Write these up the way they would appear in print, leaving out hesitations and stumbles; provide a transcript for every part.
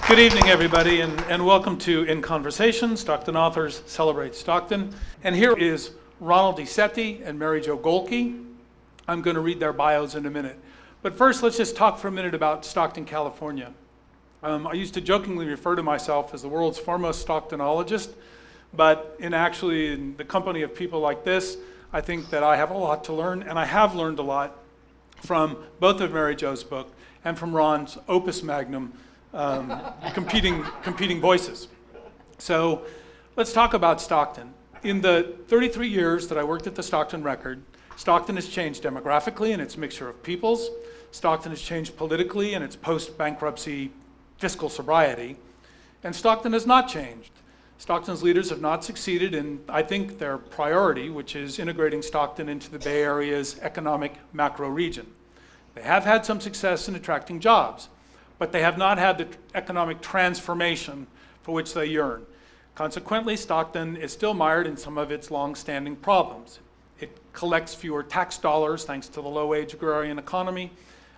Good evening, everybody, and welcome to In Conversation, Stockton Authors Celebrate Stockton. And here is Ronald Eset Ii and Mary Jo Gohlke. I'm going to read their bios in a minute. But first, let's just talk for a minute about Stockton, California. I used to jokingly refer to myself as the world's foremost Stocktonologist, but in the company of people like this, I think that I have a lot to learn, and I have learned a lot from both of Mary Jo's book and from Ron's opus magnum, competing voices. So let's talk about Stockton. In the 33 years that I worked at the Stockton Record, Stockton has changed demographically in its mixture of peoples. Stockton has changed politically in its post-bankruptcy fiscal sobriety. And Stockton has not changed. Stockton's leaders have not succeeded in, I think, their priority, which is integrating Stockton into the Bay Area's economic macro region. They have had some success in attracting jobs, but they have not had the economic transformation for which they yearn. Consequently, Stockton is still mired in some of its long-standing problems. It collects fewer tax dollars thanks to the low-wage agrarian economy,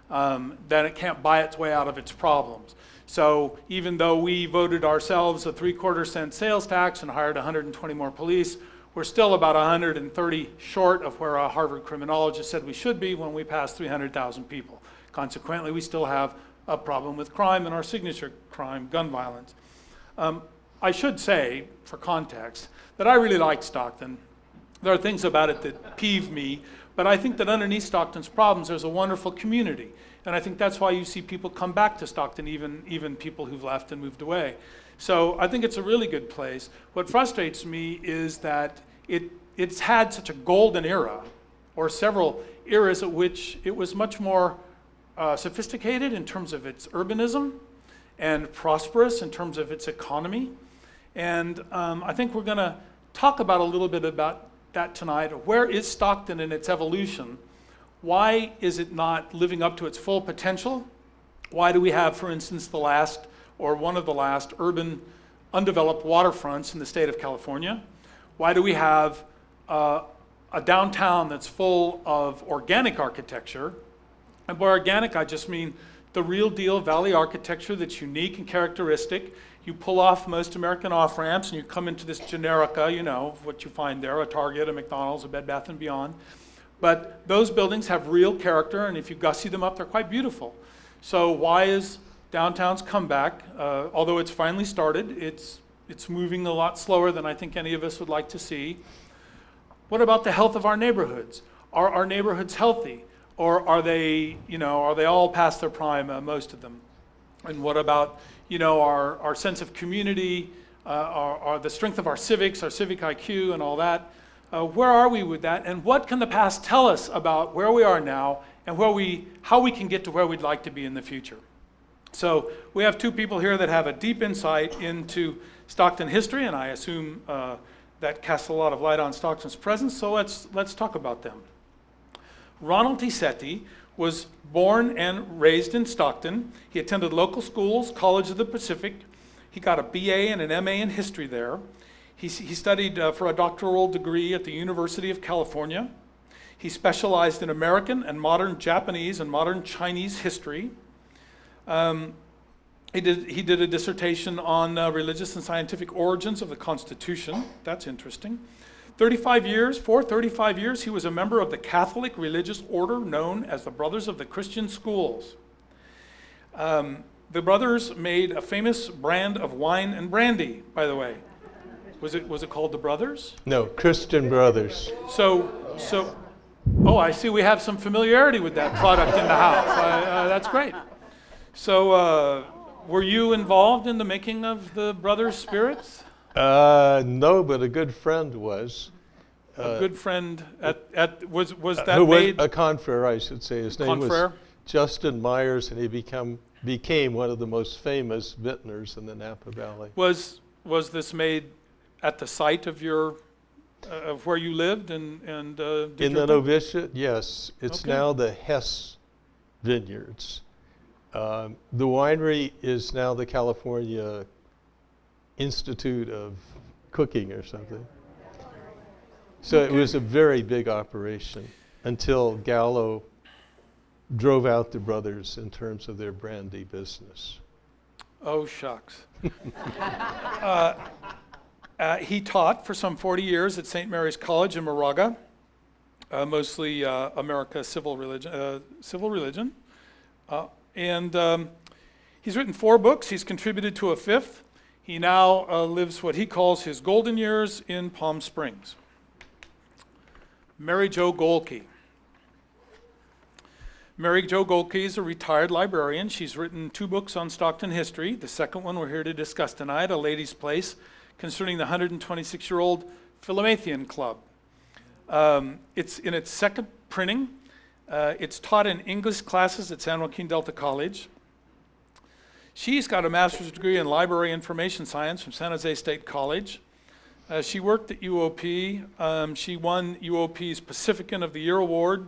then it can't buy its way out of its problems. So even though we voted ourselves a 3/4 cent sales tax and hired 120 more police, we're still about 130 short of where a Harvard criminologist said we should be when we passed 300,000 people. Consequently, we still have a problem with crime and our signature crime, gun violence. I should say, for context, that I really like Stockton. There are things about it that peeve me, but I think that underneath Stockton's problems, there's a wonderful community. And I think that's why you see people come back to Stockton, even people who've left and moved away. So I think it's a really good place. What frustrates me is that it's had such a golden era, or several eras at which it was much more sophisticated in terms of its urbanism and prosperous in terms of its economy. And I think we're going to talk about a little bit about that tonight. Where is Stockton in its evolution? Why is it not living up to its full potential? Why do we have, for instance, one of the last urban undeveloped waterfronts in the state of California? Why do we have a downtown that's full of organic architecture? And by organic, I just mean the real deal valley architecture that's unique and characteristic. You pull off most American off-ramps and you come into this generica, what you find there, a Target, a McDonald's, a Bed Bath & Beyond. But those buildings have real character, and if you gussy them up, they're quite beautiful. So why is downtown's comeback, although it's finally started, it's moving a lot slower than I think any of us would like to see. What about the health of our neighborhoods? Are our neighborhoods healthy? Or are they all past their prime, most of them? And what about, our sense of community, the strength of our civics, our civic IQ and all that? Where are we with that? And what can the past tell us about where we are now and how we can get to where we'd like to be in the future? So we have two people here that have a deep insight into Stockton history, and I assume that casts a lot of light on Stockton's presence, so let's talk about them. Ronald Eset Ii was born and raised in Stockton. He attended local schools, College of the Pacific. He got a BA and an MA in history there. He studied for a doctoral degree at the University of California. He specialized in American and modern Japanese and modern Chinese history. He did a dissertation on religious and scientific origins of the Constitution. That's interesting. For 35 years, he was a member of the Catholic religious order known as the Brothers of the Christian Schools. The brothers made a famous brand of wine and brandy, by the way. Was it called the Brothers? No, Christian Brothers. I see we have some familiarity with that product in the house. That's great. So, were you involved in the making of the Brothers Spirits? No, but a good friend was. A good friend was that made? A confrere, I should say. His name was Justin Myers, and he became one of the most famous vintners in the Napa Valley. Was this made at the site of of where you lived and in the novitiate? Yes, it's now the Hess Vineyards. The winery is now the California Institute of Cooking or something. So it was a very big operation until Gallo drove out the brothers in terms of their brandy business. Oh, shucks. He taught for some 40 years at St. Mary's College in Moraga, mostly America civil religion. And he's written 4 books. He's contributed to a 5th. He now lives what he calls his golden years in Palm Springs. Mary Jo Gohlke. Mary Jo Gohlke is a retired librarian. She's written 2 books on Stockton history. The second one we're here to discuss tonight, A Lady's Place, concerning the 126-year-old Philomathian Club. It's in its 2nd printing. It's taught in English classes at San Joaquin Delta College. She's got a master's degree in library information science from San Jose State College. She worked at UOP. She won UOP's Pacifican of the Year Award.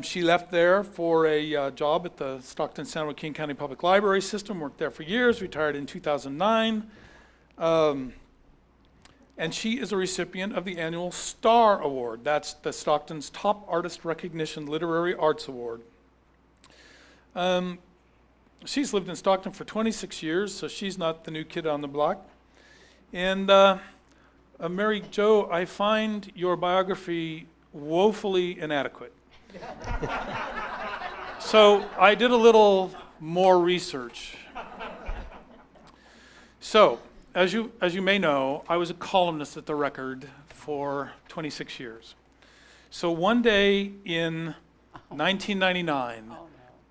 She left there for a job at the Stockton San Joaquin County Public Library System, worked there for years, retired in 2009. And she is a recipient of the annual STAR Award. That's the Stockton's Top Artist Recognition Literary Arts Award. She's lived in Stockton for 26 years, so she's not the new kid on the block. And Mary Jo, I find your biography woefully inadequate. So I did a little more research. So, as you may know, I was a columnist at The Record for 26 years. So one day in 1999,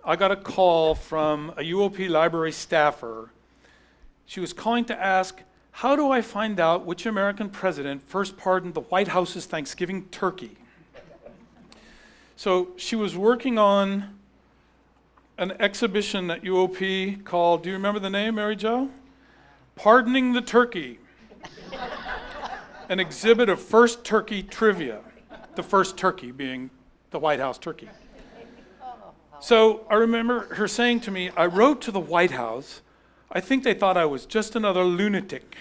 I got a call from a UOP library staffer. She was calling to ask, how do I find out which American president first pardoned the White House's Thanksgiving turkey? So she was working on an exhibition at UOP called, do you remember the name, Mary Jo? Pardoning the Turkey. An exhibit of first turkey trivia, the first turkey being the White House turkey. So I remember her saying to me, I wrote to the White House. I think they thought I was just another lunatic.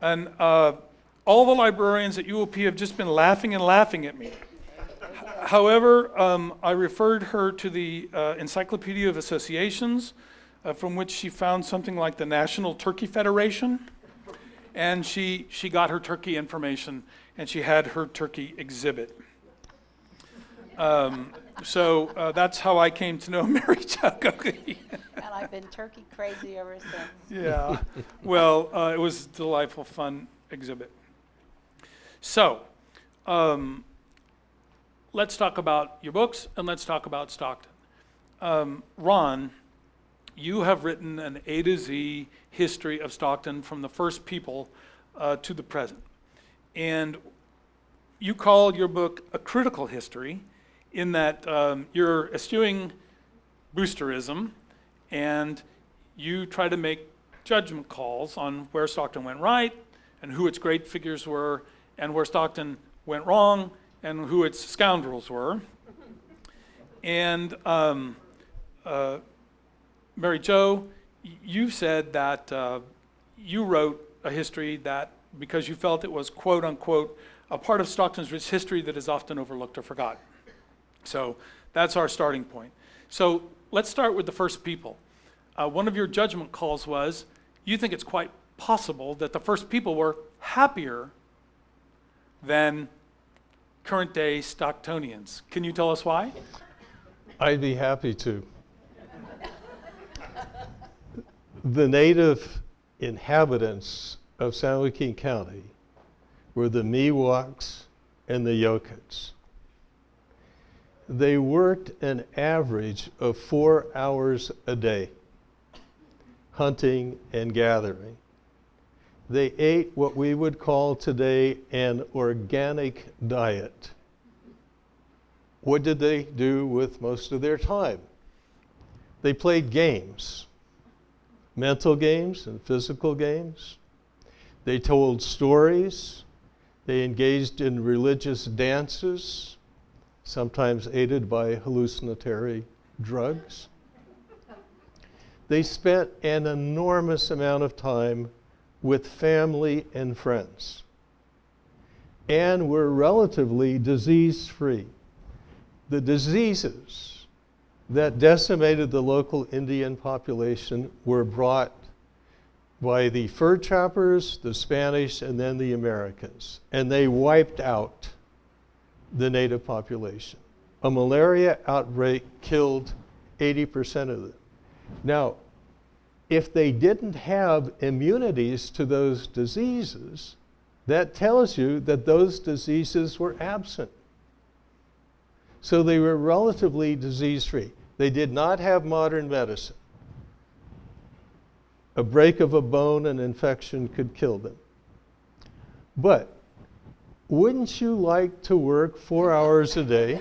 And all the librarians at UOP have just been laughing at me. However, I referred her to the Encyclopedia of Associations, from which she found something like the National Turkey Federation, and she got her turkey information, and she had her turkey exhibit. So that's how I came to know Mary Jo Gohlke. And I've been turkey crazy ever since. Yeah, well, it was a delightful, fun exhibit. So, let's talk about your books, and let's talk about Stockton. Ron, you have written an A to Z history of Stockton from the first people to the present. And you call your book a critical history in that you're eschewing boosterism and you try to make judgment calls on where Stockton went right and who its great figures were and where Stockton went wrong and who its scoundrels were. And Mary Jo, you said that you wrote a history that, because you felt it was, quote unquote, a part of Stockton's rich history that is often overlooked or forgotten. So that's our starting point. So let's start with the first people. One of your judgment calls was, you think it's quite possible that the first people were happier than current day Stocktonians. Can you tell us why? I'd be happy to. The native inhabitants of San Joaquin County were the Miwoks and the Yokuts. They worked an average of 4 hours a day, hunting and gathering. They ate what we would call today an organic diet. What did they do with most of their time? They played games, mental games and physical games. They told stories. They engaged in religious dances, sometimes aided by hallucinatory drugs. They spent an enormous amount of time with family and friends, and were relatively disease-free. The diseases that decimated the local Indian population were brought by the fur trappers, the Spanish, and then the Americans. And they wiped out the native population. A malaria outbreak killed 80% of them. Now, if they didn't have immunities to those diseases, that tells you that those diseases were absent. So they were relatively disease-free. They did not have modern medicine. A break of a bone, an infection could kill them. But wouldn't you like to work 4 hours a day,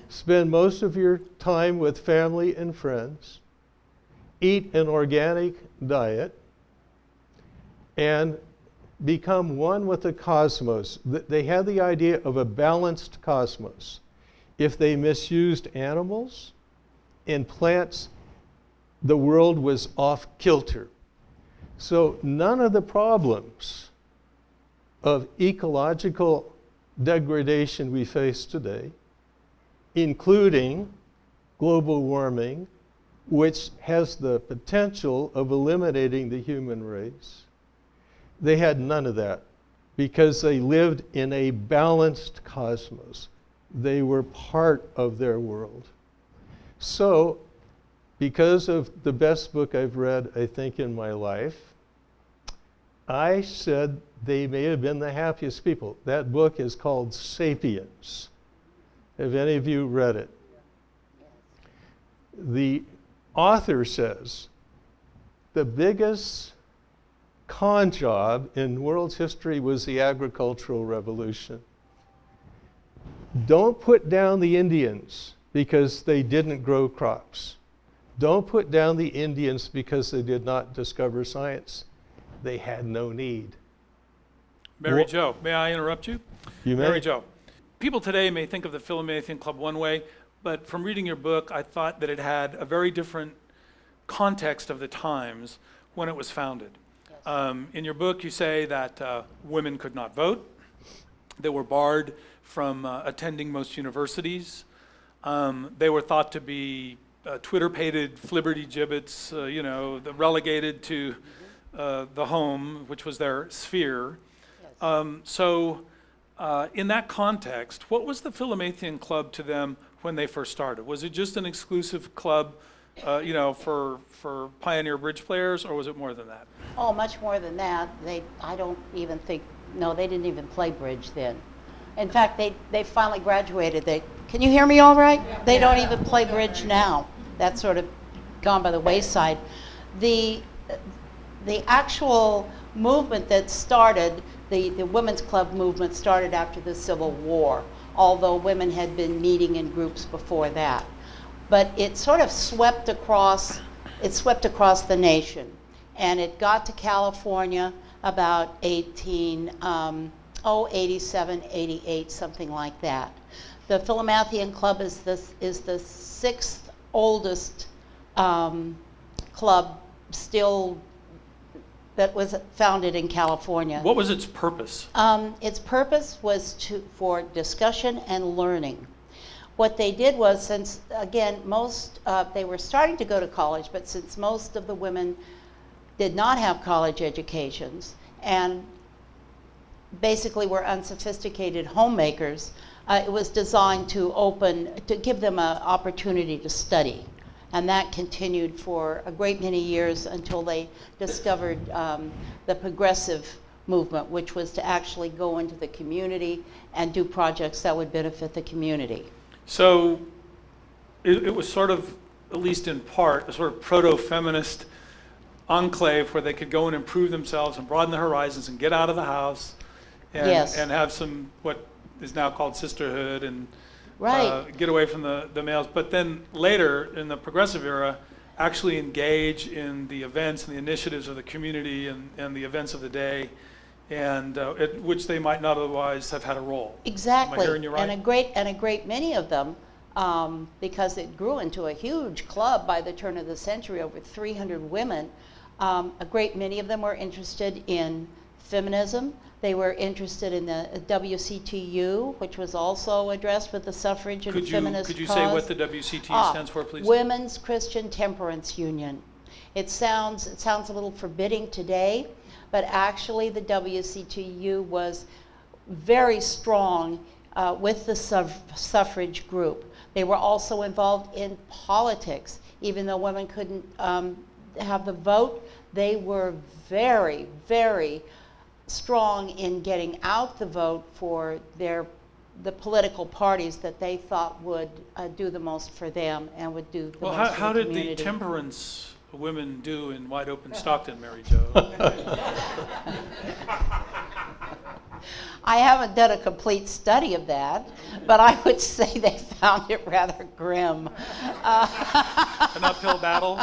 spend most of your time with family and friends, eat an organic diet, and become one with the cosmos? They had the idea of a balanced cosmos. If they misused animals and plants, the world was off kilter. So none of the problems of ecological degradation we face today, including global warming, which has the potential of eliminating the human race, they had none of that because they lived in a balanced cosmos. They were part of their world. So, because of the best book I've read, I think, in my life, I said they may have been the happiest people. That book is called Sapiens. Have any of you read it? The author says the biggest con job in world's history was the agricultural revolution. Don't put down the Indians because they didn't grow crops. Don't put down the Indians because they did not discover science. They had no need. Mary Jo, may I interrupt you? You may. Mary Jo, people today may think of the Philomathean Club one way, but from reading your book, I thought that it had a very different context of the times when it was founded. In your book, you say that women could not vote. They were barred from attending most universities. They were thought to be Twitter-pated flibberty gibbets, relegated to the home, which was their sphere. So in that context, what was the Philomathean Club to them when they first started? Was it just an exclusive club, for pioneer bridge players, or was it more than that? Oh, much more than that. They didn't even play bridge then. In fact, they finally graduated. Can you hear me all right? Yeah. They don't even play bridge now. That's sort of gone by the wayside. The actual movement that started, the women's club movement started after the Civil War, although women had been meeting in groups before that. But it sort of swept across the nation. And it got to California about 87, 88, something like that. The Philomathean Club is the sixth oldest club still that was founded in California. What was its purpose? Its purpose was for discussion and learning. What they did was, since, again, they were starting to go to college, but since most of the women did not have college educations and basically were unsophisticated homemakers, it was designed to give them an opportunity to study. And that continued for a great many years until they discovered the progressive movement, which was to actually go into the community and do projects that would benefit the community. So it was sort of, at least in part, a sort of proto-feminist enclave where they could go and improve themselves and broaden their horizons and get out of the house and, yes. and have some, what is now called sisterhood, and right. Get away from the males. But then later, in the progressive era, actually engage in the events and the initiatives of the community and the events of the day, and which they might not otherwise have had a role. Exactly. Am I hearing you right? And a great many of them, because it grew into a huge club by the turn of the century, over 300 women. A great many of them were interested in feminism. They were interested in the WCTU, which was also addressed with the suffrage and feminist Could you cause. say what the WCTU stands for, please? Women's Christian Temperance Union. It sounds a little forbidding today, but actually the WCTU was very strong with the suffrage group. They were also involved in politics. Even though women couldn't have the vote, they were very, very strong in getting out the vote for the political parties that they thought would do the most for them and would do the Well, most how for the did community. the temperance women do in wide open Stockton, Mary Jo? I haven't done a complete study of that, but I would say they found it rather grim. An uphill battle?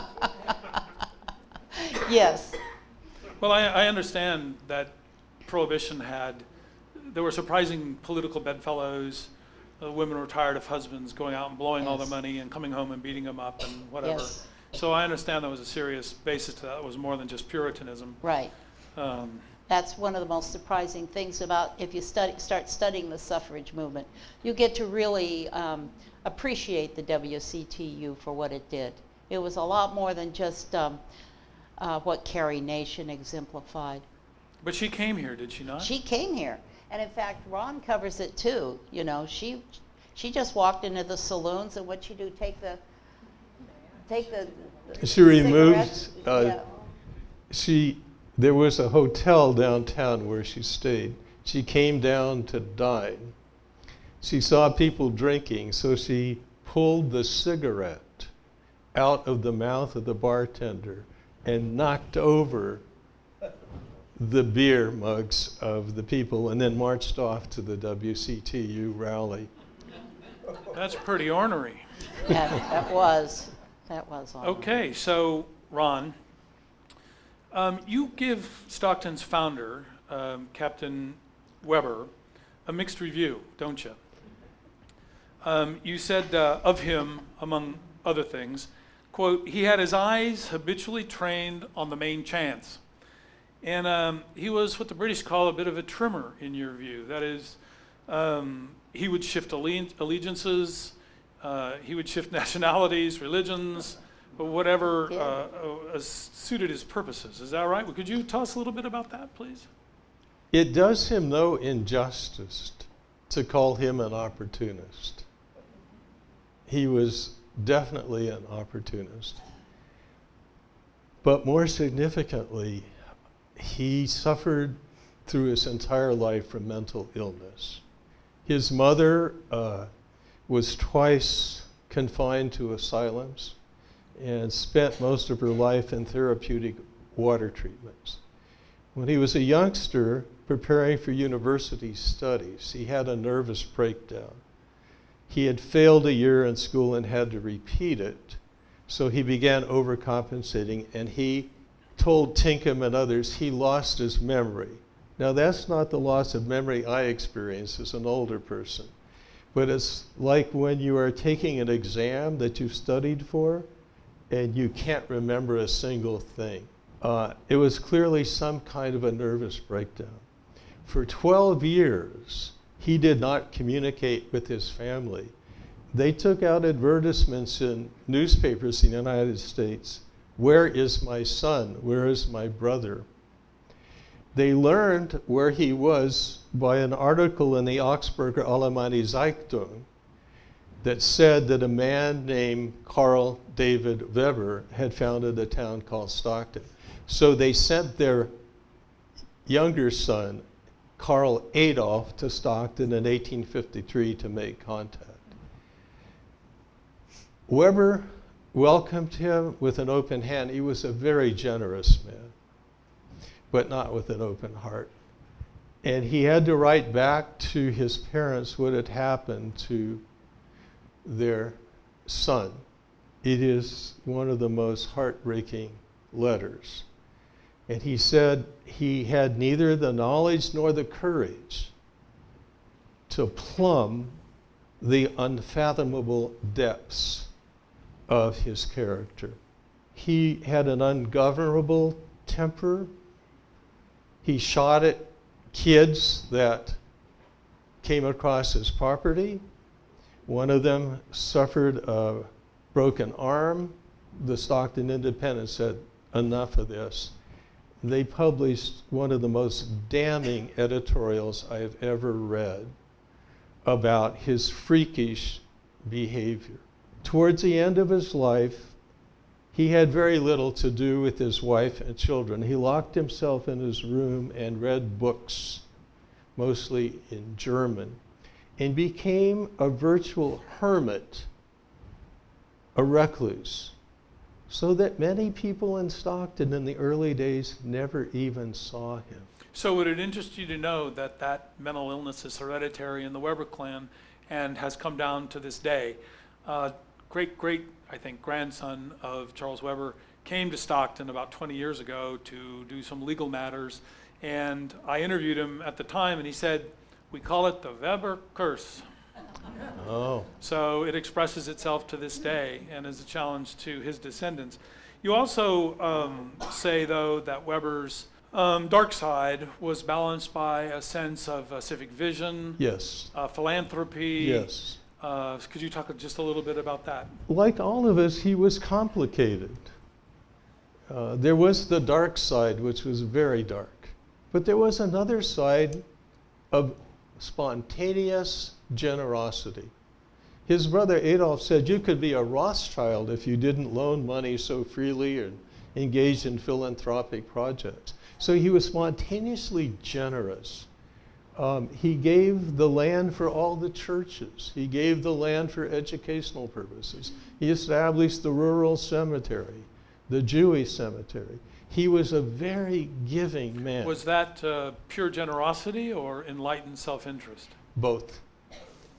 Yes. Well, I understand that Prohibition there were surprising political bedfellows. Women were tired of husbands going out and blowing all their Yes. money and coming home and beating them up and whatever. Yes. So I understand there was a serious basis to that. It was more than just Puritanism. Right. Um, That's one of the most surprising things about if you start studying the suffrage movement. You get to really appreciate the WCTU for what it did. It was a lot more than just what Carrie Nation exemplified. but she came here, did she not? She came here, and in fact, Ron covers it too. You know, she just walked into the saloons, and what'd she do? Take the She removed, cigarettes? Yeah. There was a hotel downtown where she stayed. She came down to dine. She saw people drinking, so she pulled the cigarette out of the mouth of the bartender and knocked over the beer mugs of the people and then marched off to the WCTU rally. That's pretty ornery. That was all. Okay, so Ron, you give Stockton's founder, Captain Weber, a mixed review, don't you? You said of him, among other things, quote, he had his eyes habitually trained on the main chance. And he was what the British call a bit of a trimmer, in your view. That is, he would shift allegiances, he would shift nationalities, religions, but whatever suited his purposes. Is that right? Well, could you tell us a little bit about that, please? It does him no injustice to call him an opportunist. He was definitely an opportunist. But more significantly, he suffered through his entire life from mental illness. His mother was twice confined to asylums and spent most of her life in therapeutic water treatments. When he was a youngster preparing for university studies, he had a nervous breakdown. He had failed a year in school and had to repeat it, so he began overcompensating, and he told Tinkham and others he lost his memory. Now that's not the loss of memory I experienced as an older person, but it's like when you are taking an exam that you've studied for and you can't remember a single thing. It was clearly some kind of a nervous breakdown. For 12 years, he did not communicate with his family. They took out advertisements in newspapers in the United States. Where is my son? Where is my brother? They learned where he was by an article in the Augsburger Allgemeine Zeitung that said that a man named Carl David Weber had founded a town called Stockton. So they sent their younger son, Carl Adolf, to Stockton in 1853 to make contact. Weber welcomed him with an open hand. He was a very generous man, but not with an open heart. And he had to write back to his parents what had happened to their son. It is one of the most heartbreaking letters. And he said he had neither the knowledge nor the courage to plumb the unfathomable depths of his character. He had an ungovernable temper. He shot it kids that came across his property. One of them suffered a broken arm. The Stockton Independent said, enough of this. They published one of the most damning editorials I've ever read about his freakish behavior. Towards the end of his life, he had very little to do with his wife and children. He locked himself in his room and read books, mostly in German, and became a virtual hermit, a recluse, so that many people in Stockton in the early days never even saw him. So would it interest you to know that that mental illness is hereditary in the Weber clan and has come down to this day? Great, I think, grandson of Charles Weber came to Stockton about 20 years ago to do some legal matters, and I interviewed him at the time, and he said, we call it the Weber curse. Oh. So it expresses itself to this day and is a challenge to his descendants. You also say, though, that Weber's dark side was balanced by a sense of civic vision, Yes. philanthropy. Yes. Could you talk just a little bit about that? Like all of us, he was complicated. There was the dark side, which was very dark. But there was another side of spontaneous generosity. His brother Adolf said you could be a Rothschild if you didn't loan money so freely and engage in philanthropic projects. So he was spontaneously generous. He gave the land for all the churches. He gave the land for educational purposes. He established the rural cemetery, the Jewish cemetery. He was a very giving man. Was that pure generosity or enlightened self-interest? Both.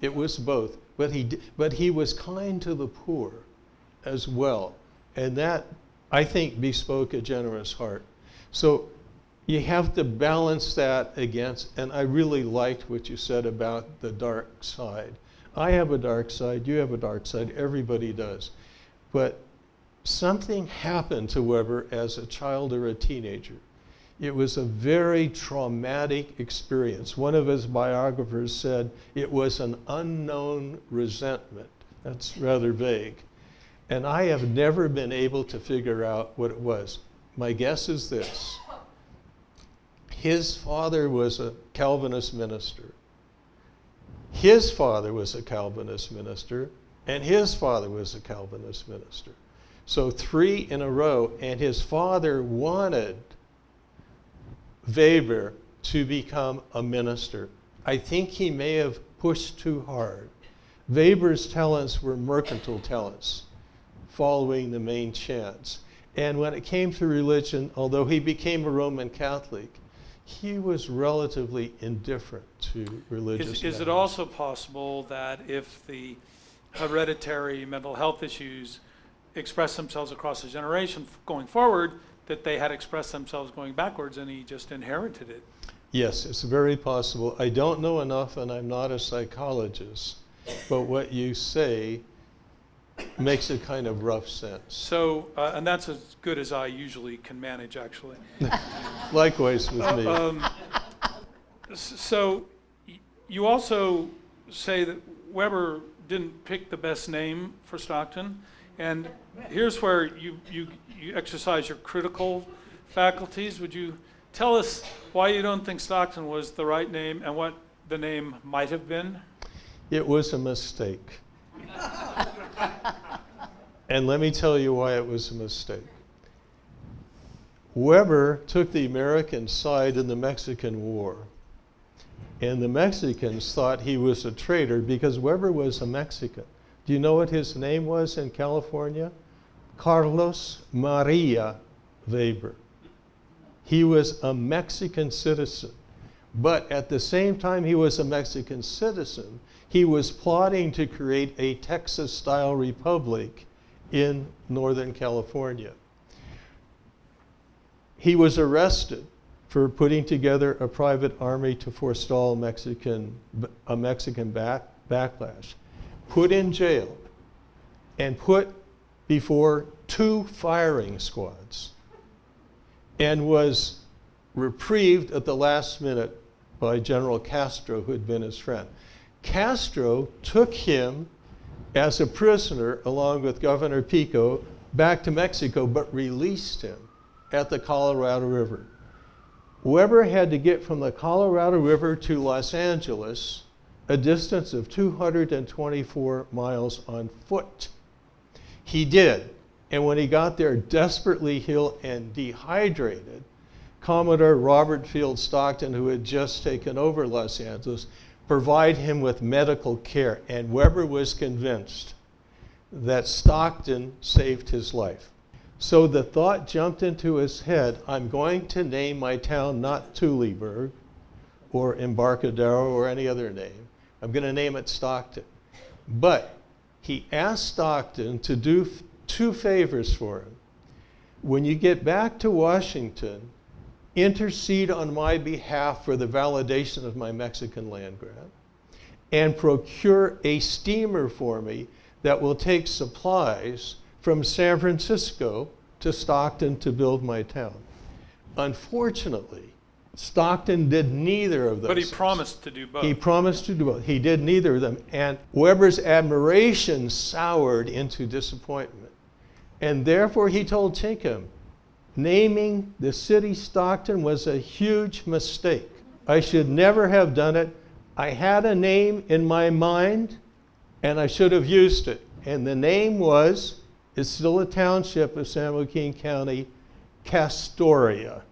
It was both. But he was kind to the poor as well. And that, I think, bespoke a generous heart. So you have to balance that against, and I really liked what you said about the dark side. I have a dark side, you have a dark side, everybody does. But something happened to Weber as a child or a teenager. It was a very traumatic experience. One of his biographers said it was an unknown resentment. That's rather vague. And I have never been able to figure out what it was. My guess is this. His father was a Calvinist minister. His father was a Calvinist minister, and his father was a Calvinist minister. So 3 in a row, and his father wanted Weber to become a minister. I think he may have pushed too hard. Weber's talents were mercantile talents, following the main chance. And when it came to religion, although he became a Roman Catholic, he was relatively indifferent to religious Is it also possible that if the hereditary mental health issues express themselves across a generation going forward, that they had expressed themselves going backwards and he just inherited it? Yes, it's very possible. I don't know enough and I'm not a psychologist, but what you say makes a kind of rough sense. So, and that's as good as I usually can manage, actually. Likewise with me. So, you also say that Weber didn't pick the best name for Stockton, and here's where you exercise your critical faculties. Would you tell us why you don't think Stockton was the right name and what the name might have been? It was a mistake. And let me tell you why it was a mistake. Weber took the American side in the Mexican War. And the Mexicans thought he was a traitor because Weber was a Mexican. Do you know what his name was in California? Carlos Maria Weber. He was a Mexican citizen. But at the same time he was a Mexican citizen, he was plotting to create a Texas-style republic in Northern California. He was arrested for putting together a private army to forestall a Mexican backlash, put in jail, and put before 2 firing squads, and was reprieved at the last minute by General Castro, who had been his friend. Castro took him as a prisoner, along with Governor Pico, back to Mexico, but released him at the Colorado River. Weber had to get from the Colorado River to Los Angeles, a distance of 224 miles on foot. He did, and when he got there, desperately ill and dehydrated, Commodore Robert Field Stockton, who had just taken over Los Angeles, provided him with medical care, and Weber was convinced that Stockton saved his life. So the thought jumped into his head, I'm going to name my town not Tuliburg or Embarcadero or any other name. I'm going to name it Stockton. But he asked Stockton to do two favors for him. When you get back to Washington, intercede on my behalf for the validation of my Mexican land grant, and procure a steamer for me that will take supplies from San Francisco to Stockton to build my town. Unfortunately, Stockton did neither of those. But he things. promised to do both. He promised to do both. He did neither of them. And Weber's admiration soured into disappointment. And therefore he told Chinkham, naming the city Stockton was a huge mistake. I should never have done it. I had a name in my mind, and I should have used it. And the name is still a township of San Joaquin County, Castoria,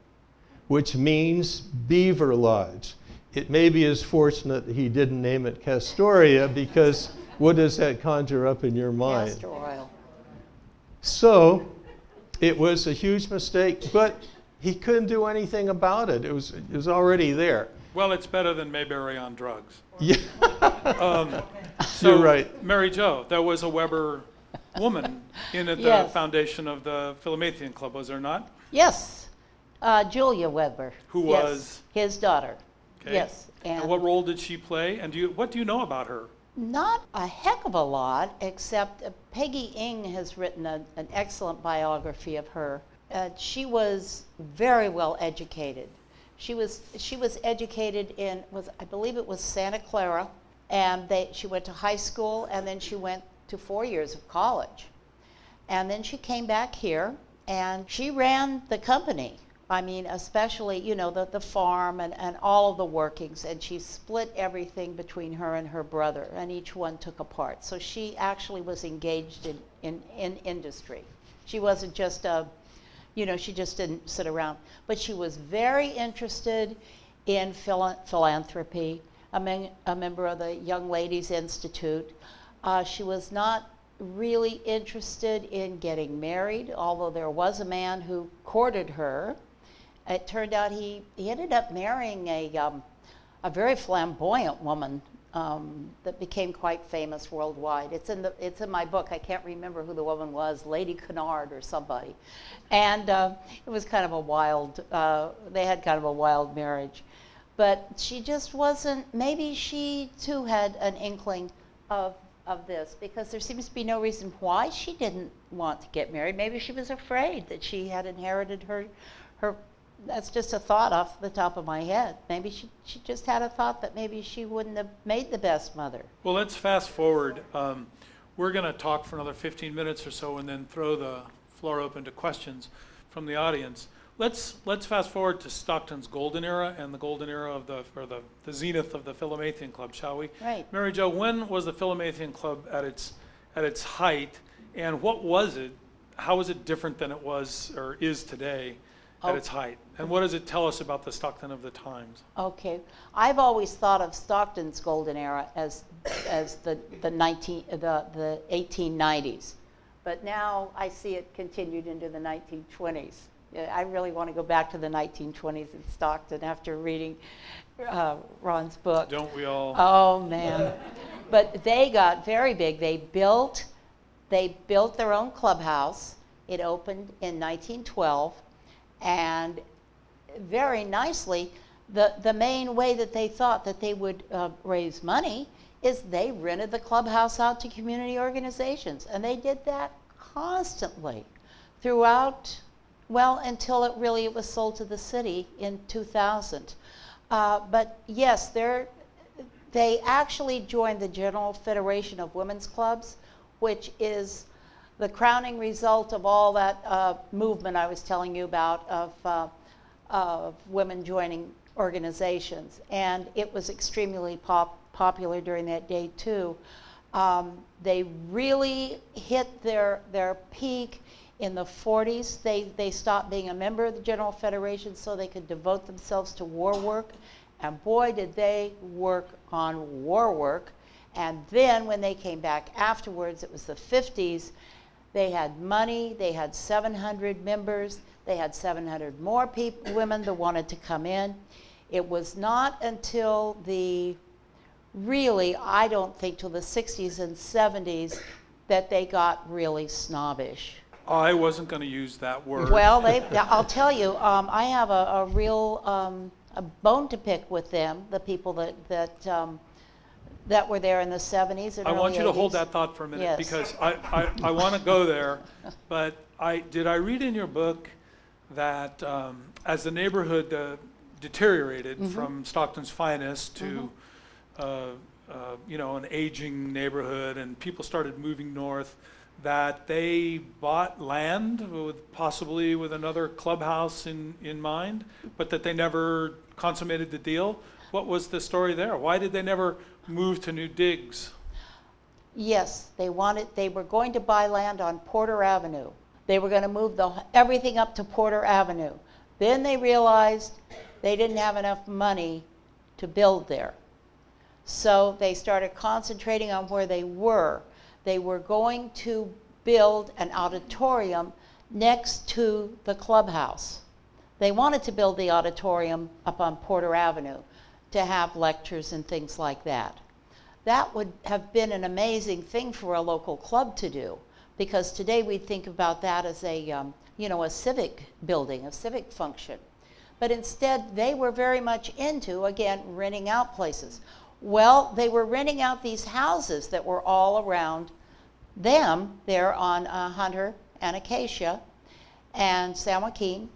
which means beaver lodge. It may be as fortunate that he didn't name it Castoria, because what does that conjure up in your mind? Castor oil. So it was a huge mistake, but he couldn't do anything about it. It was already there. Well, it's better than Mayberry on drugs. Yeah. So, You're right. Mary Jo, there was a Weber woman in at the Yes. foundation of the Philomathian Club, was there not? Yes, Julia Weber. Who Yes, was? his daughter. Okay. Yes. And what role did she play? And what do you know about her? Not a heck of a lot, except Peggy Ng has written an excellent biography of her. She was very well educated. She was educated in, I believe it was Santa Clara, and she went to high school, and then she went to 4 years of college. And then she came back here, and she ran the company. I mean, especially, the farm and all of the workings, and she split everything between her and her brother, and each one took a part. So she actually was engaged in industry. She wasn't just she just didn't sit around. But she was very interested in philanthropy, a member of the Young Ladies Institute. She was not really interested in getting married, although there was a man who courted her. It turned out he ended up marrying a very flamboyant woman that became quite famous worldwide. It's in my book. I can't remember who the woman was, Lady Kennard or somebody. And it was kind of a wild, they had kind of a wild marriage. But she just wasn't, maybe she too had an inkling of this, because there seems to be no reason why she didn't want to get married. Maybe she was afraid that she had inherited her that's just a thought off the top of my head. Maybe she just had a thought that maybe she wouldn't have made the best mother. Well, let's fast forward. We're going to talk for another 15 minutes or so and then throw the floor open to questions from the audience. Let's fast forward to Stockton's golden era and the golden era of the zenith of the Philomathian Club, shall we? Right. Mary Jo, when was the Philomathian Club at its height, and what was it? How was it different than it was or is today at its height? And what does it tell us about the Stockton of the times? Okay, I've always thought of Stockton's golden era as the 1890s, but now I see it continued into the 1920s. I really want to go back to the 1920s in Stockton after reading Ron's book. Don't we all? Oh man! But they got very big. They built their own clubhouse. It opened in 1912. And very nicely, the main way that they thought that they would raise money is they rented the clubhouse out to community organizations. And they did that constantly throughout, well, until it was sold to the city in 2000. But yes, they actually joined the General Federation of Women's Clubs, which is the crowning result of all that movement I was telling you about of women joining organizations. And it was extremely popular during that day too. They really hit their peak in the 40s. They stopped being a member of the General Federation so they could devote themselves to war work. And boy, did they work on war work. And then when they came back afterwards, it was the 50s, they had money, they had 700 members, they had 700 more women that wanted to come in. It was not until I don't think till the 60s and 70s that they got really snobbish. I wasn't going to use that word. Well, I'll tell you, I have a real a bone to pick with them, the people that were there in the 70s and I early want you to 80s. hold that thought for a minute, Yes. because I want to go there. But did I read in your book that as the neighborhood deteriorated from Stockton's finest to an aging neighborhood, and people started moving north, that they bought land possibly with another clubhouse in mind, but that they never consummated the deal? What was the story there? Why did they never move to new digs? Yes, they were going to buy land on Porter Avenue. They were going to move everything up to Porter Avenue. Then they realized they didn't have enough money to build there. So they started concentrating on where they were. They were going to build an auditorium next to the clubhouse. They wanted to build the auditorium up on Porter Avenue to have lectures and things like that. That would have been an amazing thing for a local club to do, because today we'd think about that as a civic building, a civic function. But instead, they were very much into, again, renting out places. Well, they were renting out these houses that were all around them there on Hunter and Acacia and San Joaquin.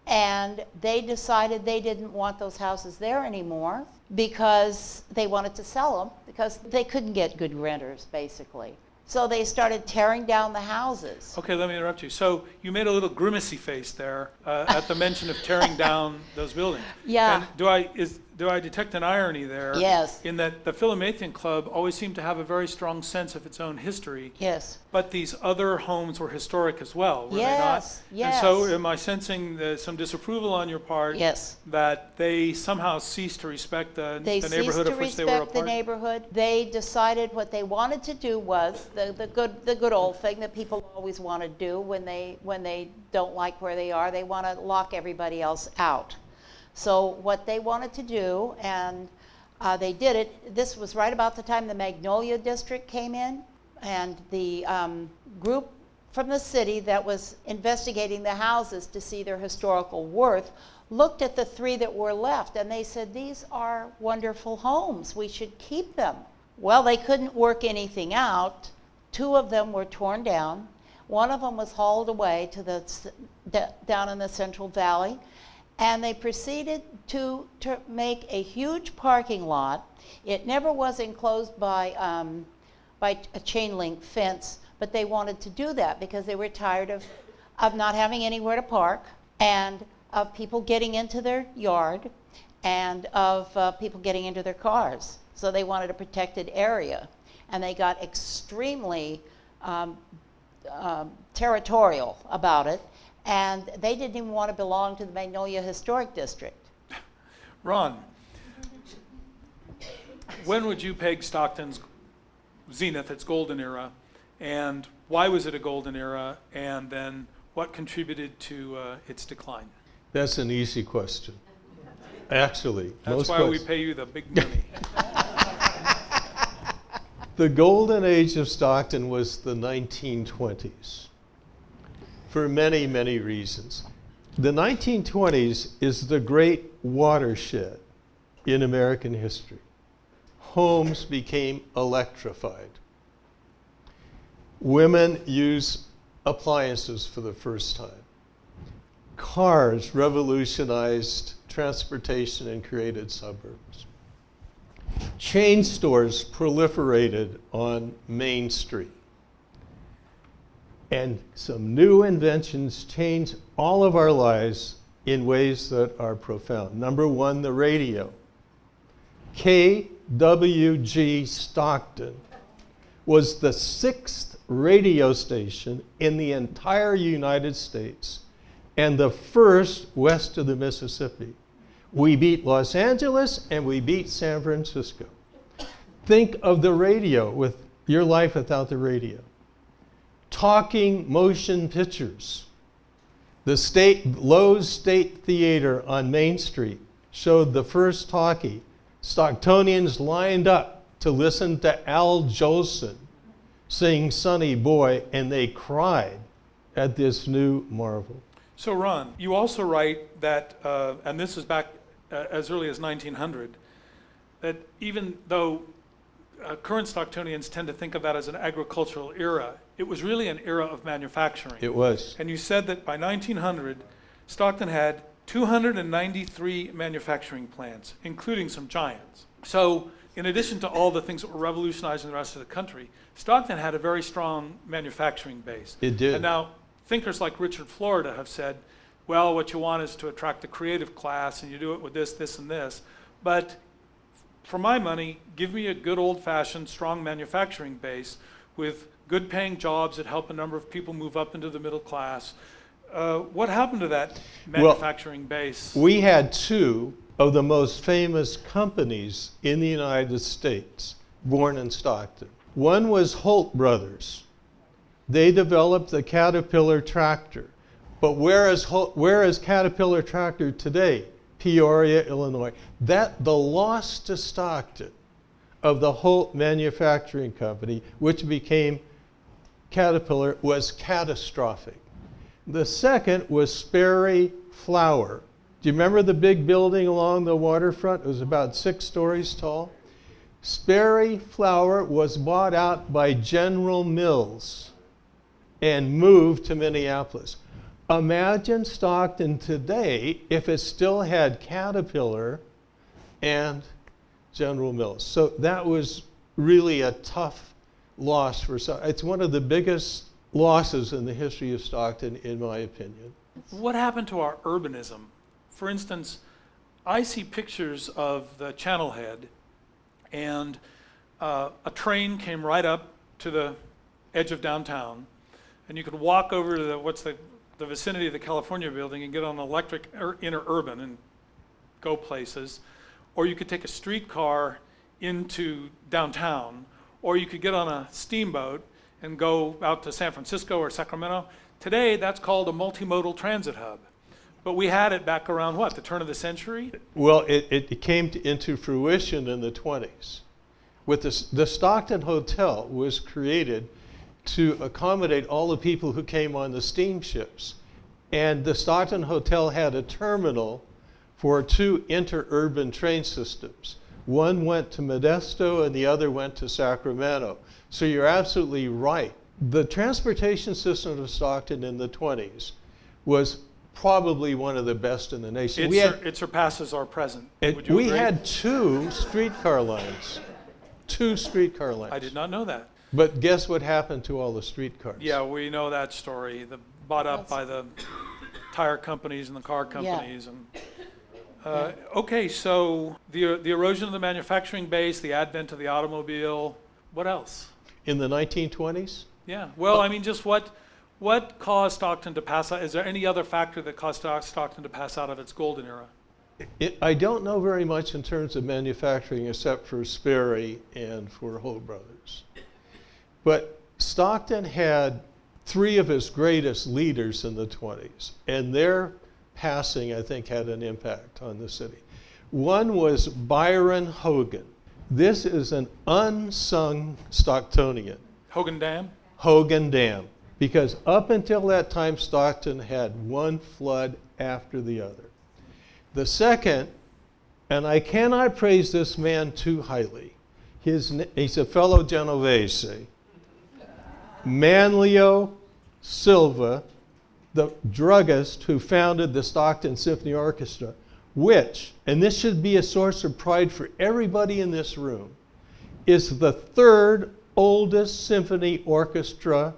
And they decided they didn't want those houses there anymore because they wanted to sell them because they couldn't get good renters, basically. So they started tearing down the houses. Okay, let me interrupt you. So you made a little grimacy face there at the mention of tearing down those buildings. Yeah. And do I detect an irony there? Yes. In that the Philomathian Club always seemed to have a very strong sense of its own history. Yes. But these other homes were historic as well, were Yes, they not? yes. And so am I sensing some disapproval on your part? Yes. That they somehow ceased to respect the neighborhood of which they were a part? They ceased to respect the neighborhood. They decided what they wanted to do was the good old thing that people always want to do when they don't like where they are. They want to lock everybody else out. So what they wanted to do, and they did it, this was right about the time the Magnolia District came in, and the group from the city that was investigating the houses to see their historical worth looked at the three that were left, and they said, these are wonderful homes, we should keep them. Well, they couldn't work anything out. Two of them were torn down. One of them was hauled away to down in the Central Valley. And they proceeded to make a huge parking lot. It never was enclosed by a chain link fence, but they wanted to do that because they were tired of not having anywhere to park, and of people getting into their yard, and of people getting into their cars. So they wanted a protected area. And they got extremely territorial about it. And they didn't even want to belong to the Magnolia Historic District. Ron, when would you peg Stockton's zenith, its golden era, and why was it a golden era, and then what contributed to its decline? That's an easy question. Actually, That's why we pay you the big money. The golden age of Stockton was the 1920s. For many, many reasons. The 1920s is the great watershed in American history. Homes became electrified. Women use appliances for the first time. cars revolutionized transportation and created suburbs. Chain stores proliferated on Main Street. And some new inventions changed all of our lives in ways that are profound. Number one, the radio. KWG Stockton was the 6th radio station in the entire United States and the first west of the Mississippi. We beat Los Angeles and we beat San Francisco. Think of the radio, with your life without the radio. Talking motion pictures. The Lowe's State Theater on Main Street showed the first talkie. Stocktonians lined up to listen to Al Jolson sing Sonny Boy, and they cried at this new marvel. So Ron, you also write that, and this is back as early as 1900, that even though current Stocktonians tend to think of that as an agricultural era, it was really an era of manufacturing. It was. And you said that by 1900, Stockton had 293 manufacturing plants, including some giants. So in addition to all the things that were revolutionizing the rest of the country, Stockton had a very strong manufacturing base. It did. And now thinkers like Richard Florida have said, well, what you want is to attract the creative class, and you do it with this, this, and this. But for my money, give me a good old-fashioned, strong manufacturing base with good-paying jobs that help a number of people move up into the middle class. What happened to that manufacturing base? We had two of the most famous companies in the United States born in Stockton. One was Holt Brothers. They developed the Caterpillar tractor. But where is Caterpillar tractor today? Peoria, Illinois. The loss to Stockton of the Holt Manufacturing Company, which became Caterpillar, was catastrophic. The second was Sperry Flour. Do you remember the big building along the waterfront? It was about 6 stories tall. Sperry Flour was bought out by General Mills and moved to Minneapolis. Imagine Stockton today if it still had Caterpillar and General Mills. So that was really a tough loss for Stockton. It's one of the biggest losses in the history of Stockton, in my opinion. What happened to our urbanism? For instance, I see pictures of the Channel Head, and a train came right up to the edge of downtown, and you could walk over to the vicinity of the California building and get on an electric interurban and go places, or you could take a streetcar into downtown, or you could get on a steamboat and go out to San Francisco or Sacramento. Today, that's called a multimodal transit hub. But we had it back around, what, the turn of the century? Well, it came into fruition in the 20s. With the Stockton Hotel was created to accommodate all the people who came on the steamships. And the Stockton Hotel had a terminal for 2 interurban train systems. One went to Modesto and the other went to Sacramento. So you're absolutely right. The transportation system of Stockton in the 20s was probably one of the best in the nation. It surpasses our present. Would you We agree? had 2 streetcar lines. 2 streetcar lines. I did not know that. But guess what happened to all the streetcars? Yeah, we know that story. Bought up by the tire companies and the car companies. And okay, so the erosion of the manufacturing base, the advent of the automobile. What else? In the 1920s? Yeah. Well, I mean, just what caused Stockton to pass out? Is there any other factor that caused Stockton to pass out of its golden era? I don't know very much in terms of manufacturing except for Sperry and for Holt Brothers. But Stockton had 3 of its greatest leaders in the 20s, and their passing, I think, had an impact on the city. One was Byron Hogan. This is an unsung Stocktonian. Hogan Dam? Hogan Dam. Because up until that time, Stockton had one flood after the other. The second, and I cannot praise this man too highly, he's a fellow Genovese, Manlio Silva the druggist who founded the Stockton Symphony Orchestra, which, and this should be a source of pride for everybody in this room, is the third oldest symphony orchestra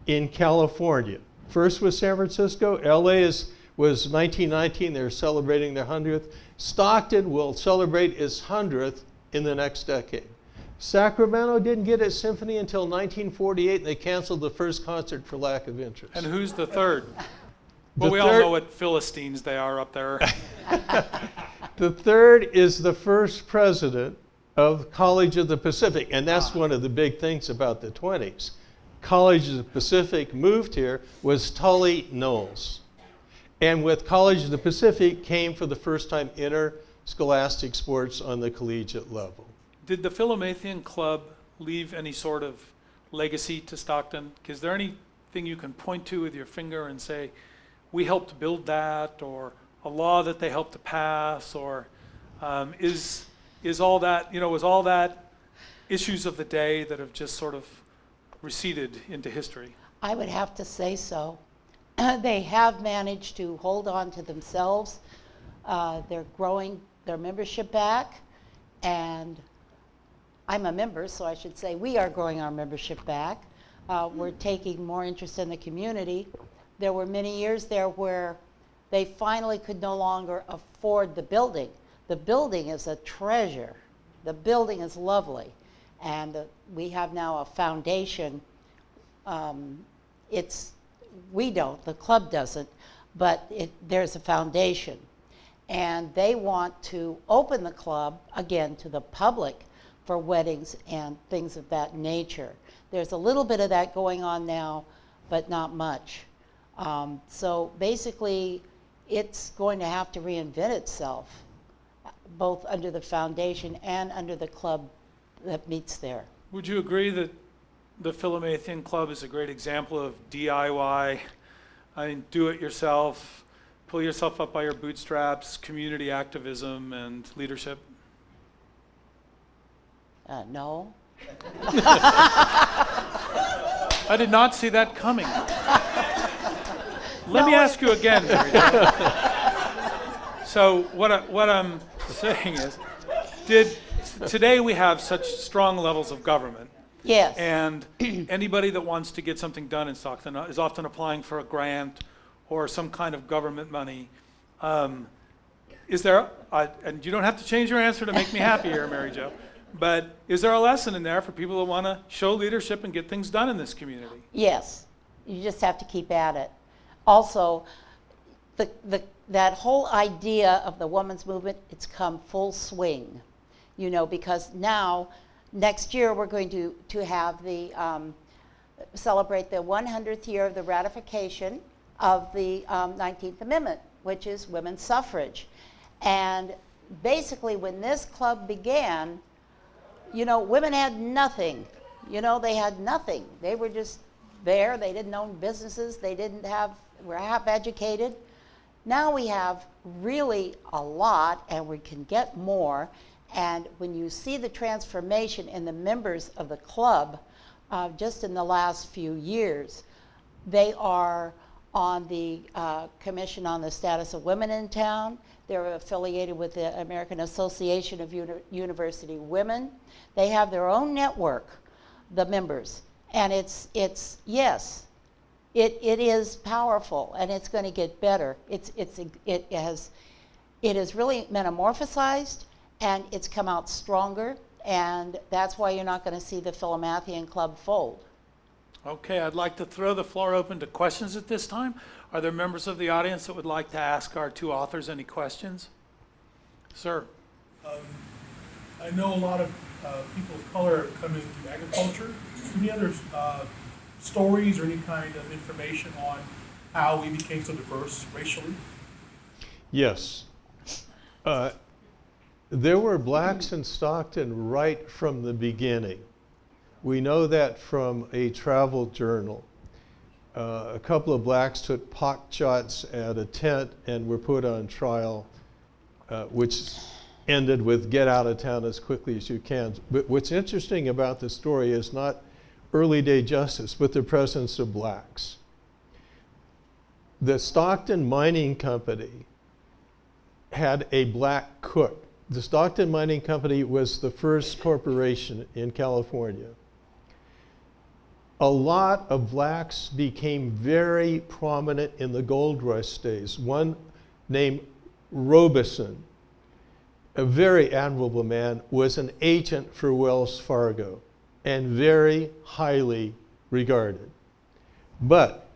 in California. First was San Francisco. LA was 1919. They're celebrating their 100th. Stockton will celebrate its 100th in the next decade. Sacramento didn't get its symphony until 1948, and they canceled the first concert for lack of interest. And who's the third? Well, we all know what Philistines they are up there. The third is the first president of College of the Pacific, and that's one of the big things about the 20s. College of the Pacific moved here was Tully Knowles. And with College of the Pacific came for the first time interscholastic sports on the collegiate level. Did the Philomathian Club leave any sort of legacy to Stockton? Is there anything you can point to with your finger and say, we helped build that, or a law that they helped to pass, or is all that, was all that issues of the day that have just sort of receded into history? I would have to say so. They have managed to hold on to themselves. They're growing their membership back, and I'm a member, so I should say we are growing our membership back. We're taking more interest in the community. There were many years there where they finally could no longer afford the building. The building is a treasure. The building is lovely. And we have now a foundation. We don't, the club doesn't, but there's a foundation. And they want to open the club, again, to the public for weddings and things of that nature. There's a little bit of that going on now, but not much. So basically, it's going to have to reinvent itself, both under the foundation and under the club that meets there. Would you agree that the Philomathian Club is a great example of DIY? I mean, do it yourself, pull yourself up by your bootstraps, community activism and leadership? No. I did not see that coming. Let me ask you again. So what I'm saying is, today we have such strong levels of government. Yes. And anybody that wants to get something done in Stockton is often applying for a grant or some kind of government money. Is there, and you don't have to change your answer to make me happy here, Mary Jo, but is there a lesson in there for people that want to show leadership and get things done in this community? Yes. You just have to keep at it. Also, that whole idea of the women's movement, it's come full swing, because now, next year, we're going to have celebrate the 100th year of the ratification of the 19th Amendment, which is women's suffrage. And basically, when this club began, women had nothing. They had nothing. They were just there. They didn't own businesses. Were half educated. Now we have really a lot, and we can get more. And when you see the transformation in the members of the club, just in the last few years, they are on the Commission on the Status of Women in Town. They're affiliated with the American Association of University Women. They have their own network, the members. And it is powerful, and it's going to get better. It has really metamorphosized, and it's come out stronger, and that's why you're not going to see the Philomathian Club fold. Okay, I'd like to throw the floor open to questions at this time. Are there members of the audience that would like to ask our two authors any questions? Sir. I know a lot of people of color come into agriculture. Any other stories or any kind of information on how we became so diverse racially? Yes. There were blacks in Stockton right from the beginning. We know that from a travel journal. A couple of blacks took pot shots at a tent and were put on trial, which ended with get out of town as quickly as you can. But what's interesting about the story is not early day justice, but the presence of blacks. the Stockton Mining Company had a black cook. The Stockton Mining Company was the first corporation in California. A lot of blacks became very prominent in the gold rush days. One named Robeson, a very admirable man, was an agent for Wells Fargo and very highly regarded. But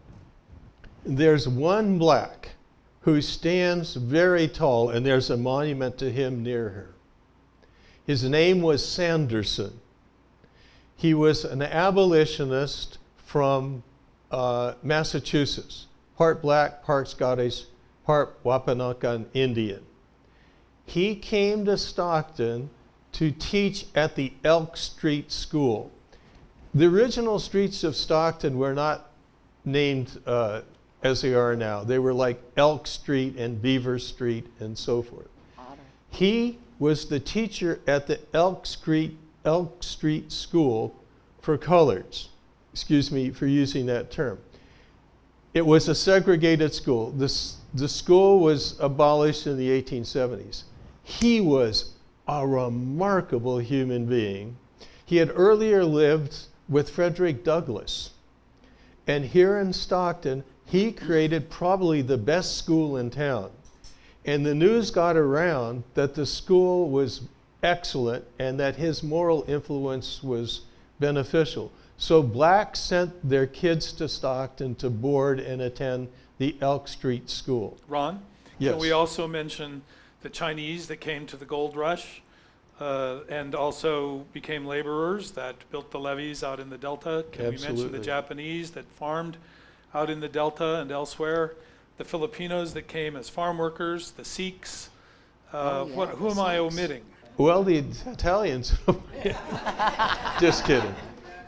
there's one black who stands very tall, and there's a monument to him near her. His name was Sanderson. He was an abolitionist from Massachusetts, part black, part Scottish, part Wampanoag Indian. He came to Stockton to teach at the Elk Street School. The original streets of Stockton were not named as they are now. They were like Elk Street and Beaver Street and so forth. He was the teacher at the Elk Street School for coloreds. Excuse me for using that term. It was a segregated school. The school was abolished in the 1870s. He was a remarkable human being. He had earlier lived with Frederick Douglass. And here in Stockton, he created probably the best school in town. And the news got around that the school was excellent and that his moral influence was beneficial. So blacks sent their kids to Stockton to board and attend the Elk Street School. Ron? Yes. Can we also mention the Chinese that came to the gold rush and also became laborers that built the levees out in the Delta? Can we mention Absolutely. the Japanese that farmed out in the Delta and elsewhere? The Filipinos that came as farm workers, the Sikhs. Who am I omitting? Well, the Italians. Just kidding.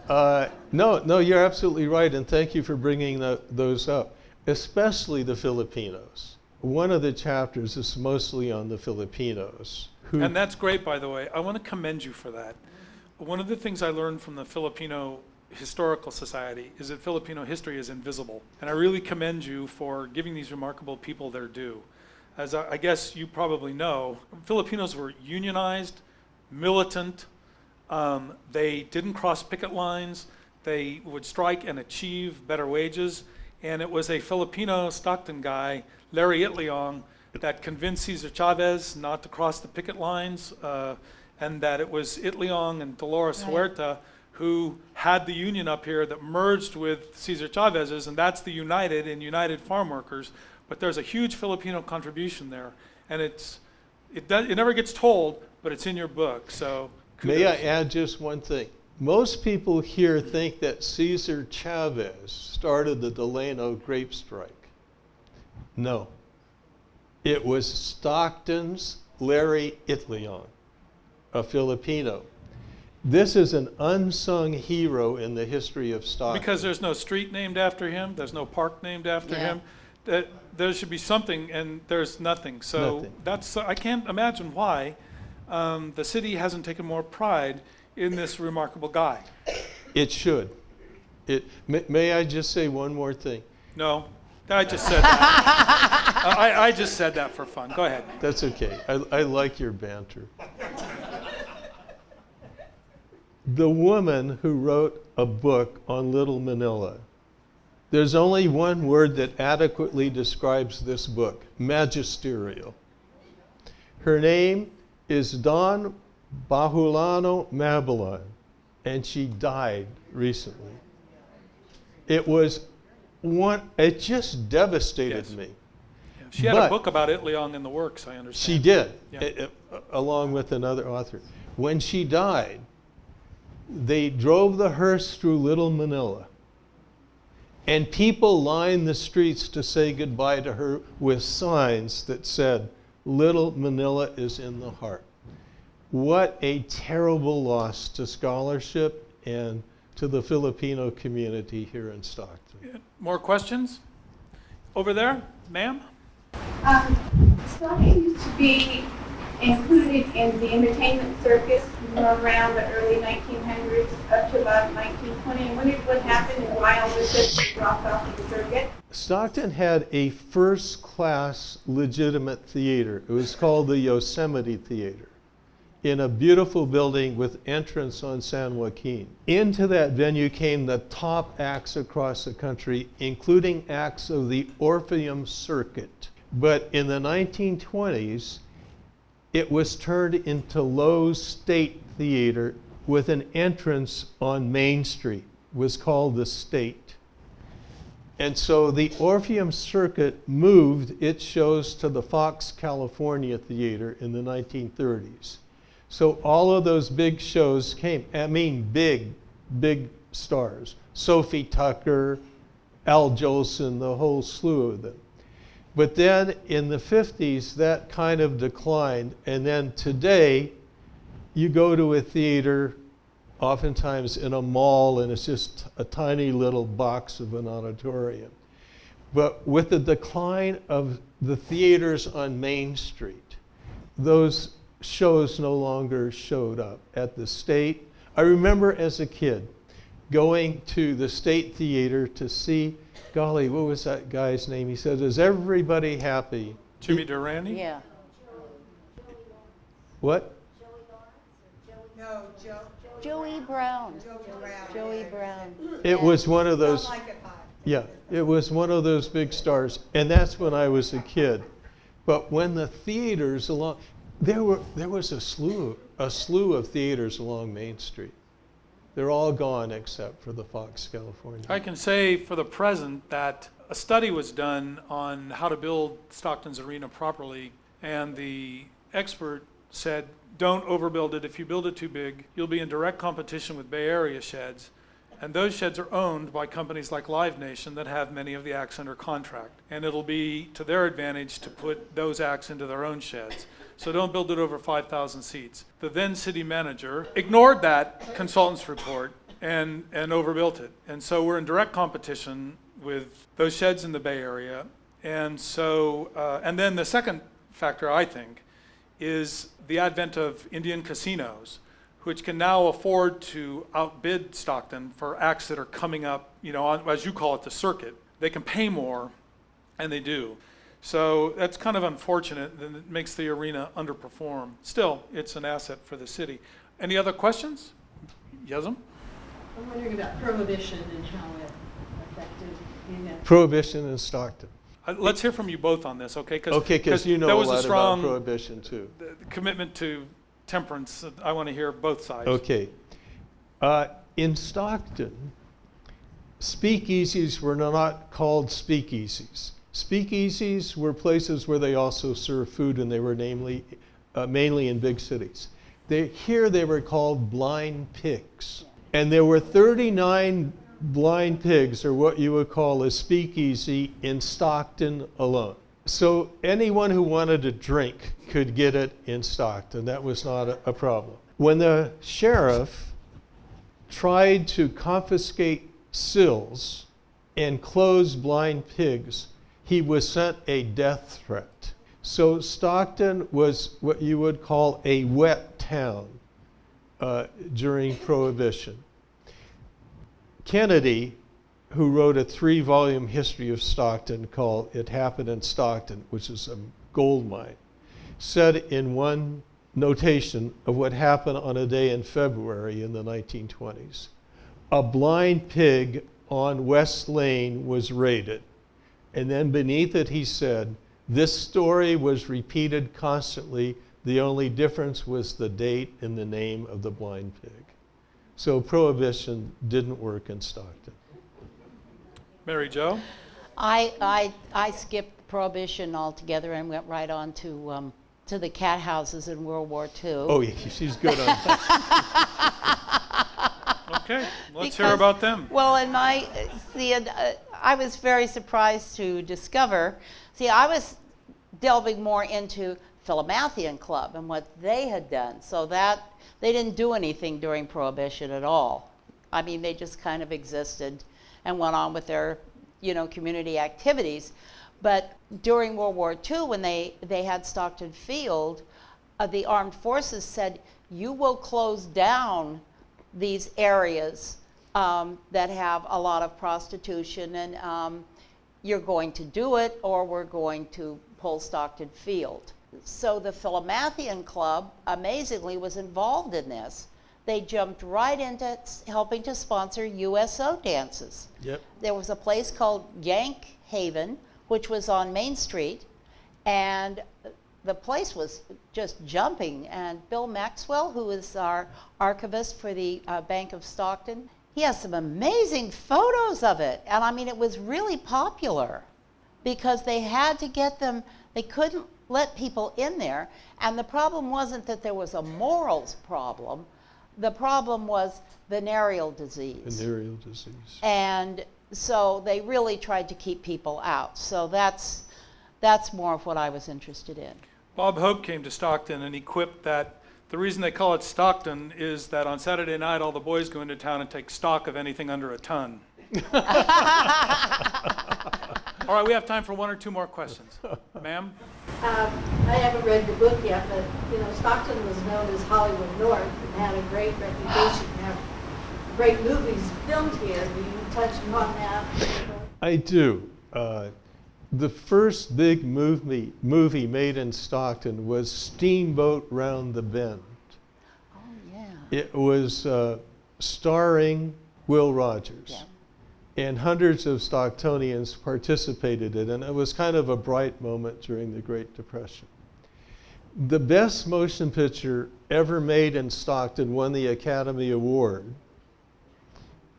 No, you're absolutely right, and thank you for bringing those up, especially the Filipinos. One of the chapters is mostly on the Filipinos. And that's great, by the way. I want to commend you for that. One of the things I learned from the Filipino Historical Society is that Filipino history is invisible. And I really commend you for giving these remarkable people their due. As I guess you probably know, Filipinos were unionized, militant. They didn't cross picket lines. They would strike and achieve better wages. And it was a Filipino Stockton guy, Larry Itliong, that convinced Cesar Chavez not to cross the picket lines, and that it was Itliong and Dolores Huerta who had the union up here that merged with Cesar Chavez's, and that's the United Farm Workers. But there's a huge Filipino contribution there, and it never gets told, but it's in your book. So kudos. May I add just one thing? Most people here think that Cesar Chavez started the Delano grape strike. No. It was Stockton's Larry Itliong, a Filipino. This is an unsung hero in the history of Stockton. Because there's no street named after him, there's no park named after him. There should be something, and there's nothing. So Nothing. I can't imagine why the city hasn't taken more pride in this remarkable guy. It should. May I just say one more thing? No, I just said that. I just said that for fun. Go ahead. That's okay. I like your banter. The woman who wrote a book on Little Manila, there's only one word that adequately describes this book: magisterial. Her name is Don Bahulano Mabalan, and she died recently. It just devastated me. She had a book about Itliong in the works, I understand. She did, Yeah. along with another author. When she died, they drove the hearse through Little Manila, and people lined the streets to say goodbye to her with signs that said, "Little Manila is in the heart." What a terrible loss to scholarship and to the Filipino community here in Stockton. More questions? Over there, ma'am? Stockton used to be included in the entertainment circuit from around the early 1900s up to about 1920. I wondered what happened and why all of a sudden it dropped off of the circuit. Stockton had a first-class legitimate theater. It was called the Yosemite Theater, in a beautiful building with entrance on San Joaquin. Into that venue came the top acts across the country, including acts of the Orpheum Circuit. But in the 1920s, it was turned into Lowe's State Theater with an entrance on Main Street. It was called the State. And so the Orpheum Circuit moved its shows to the Fox California Theater in the 1930s. So all of those big shows came, I mean big stars. Sophie Tucker, Al Jolson, the whole slew of them. But then in the 50s, that kind of declined. And then today, you go to a theater, oftentimes in a mall, and it's just a tiny little box of an auditorium. But with the decline of the theaters on Main Street, those shows no longer showed up at the State. I remember as a kid going to the State Theater to see, golly, what was that guy's name? He said, "Is everybody happy?" Jimmy Durante? Yeah. What? No, Joey Brown. Brown. Joey Brown. It was one of those, Like it hot. yeah, it was one of those big stars. And that's when I was a kid. But when the theaters along, there was a slew of theaters along Main Street. They're all gone except for the Fox California. I can say for the present that a study was done on how to build Stockton's arena properly, and the expert said, don't overbuild it. If you build it too big, you'll be in direct competition with Bay Area sheds. And those sheds are owned by companies like Live Nation that have many of the acts under contract. And it'll be to their advantage to put those acts into their own sheds. So don't build it over 5,000 seats. The then city manager ignored that consultant's report and overbuilt it. And so we're in direct competition with those sheds in the Bay Area. And so, and then the second factor, I think, is the advent of Indian casinos, which can now afford to outbid Stockton for acts that are coming up, you know, on, as you call it, the circuit. They can pay more, and they do. So that's kind of unfortunate, and it makes the arena underperform. Still, it's an asset for the city. Any other questions? Yesem? I'm wondering about Prohibition and how it affected, you know. Prohibition in Stockton. Let's hear from you both on this, okay? Okay, because you know there a was lot strong about Prohibition too. commitment to temperance. I want to hear both sides. Okay. In Stockton, speakeasies were not called speakeasies. Speakeasies were places where they also served food, and they were mainly in big cities. Here they were called blind pigs. And there were 39 blind pigs, or what you would call a speakeasy, in Stockton alone. So anyone who wanted to drink could get it in Stockton. That was not a problem. When the sheriff tried to confiscate sills and close blind pigs, he was sent a death threat. So Stockton was what you would call a wet town during Prohibition. Kennedy, who wrote a 3-volume history of Stockton called It Happened in Stockton, which is a gold mine, said in one notation of what happened on a day in February in the 1920s, a blind pig on West Lane was raided. And then beneath it he said, this story was repeated constantly. The only difference was the date and the name of the blind pig. So Prohibition didn't work in Stockton. Mary Jo? I skipped Prohibition altogether and went right on to the cat houses in World War II. Oh, yeah, she's good on that. Okay, let's hear about them. Well, in my, I was very surprised to discover, I was delving more into Philomathian Club and what they had done. So that, they didn't do anything during Prohibition at all. I mean, they just kind of existed and went on with their, community activities. But during World War II, when they had Stockton Field, the armed forces said, you will close down these areas that have a lot of prostitution, and you're going to do it or we're going to pull Stockton Field. So the Philomathian Club, amazingly, was involved in this. They jumped right into helping to sponsor USO dances. Yep. There was a place called Yank Haven, which was on Main Street, and the place was just jumping. And Bill Maxwell, who is our archivist for the Bank of Stockton, he has some amazing photos of it. And I mean, it was really popular because they had to get them, they couldn't let people in there. And the problem wasn't that there was a morals problem. The problem was venereal disease. Venereal disease. And so they really tried to keep people out. So that's more of what I was interested in. Bob Hope came to Stockton and he quipped that the reason they call it Stockton is that on Saturday night all the boys go into town and take stock of anything under a ton. All right, we have time for one or two more questions. Ma'am? I haven't read the book yet, but, you know, Stockton was known as Hollywood North and had a great reputation, have great movies filmed here. Do you touch upon that? I do. The first big movie made in Stockton was Steamboat Round the Bend. Oh, yeah. It was starring Will Rogers. Yeah. And hundreds of Stocktonians participated in it, and it was kind of a bright moment during the Great Depression. The best motion picture ever made in Stockton won the Academy Award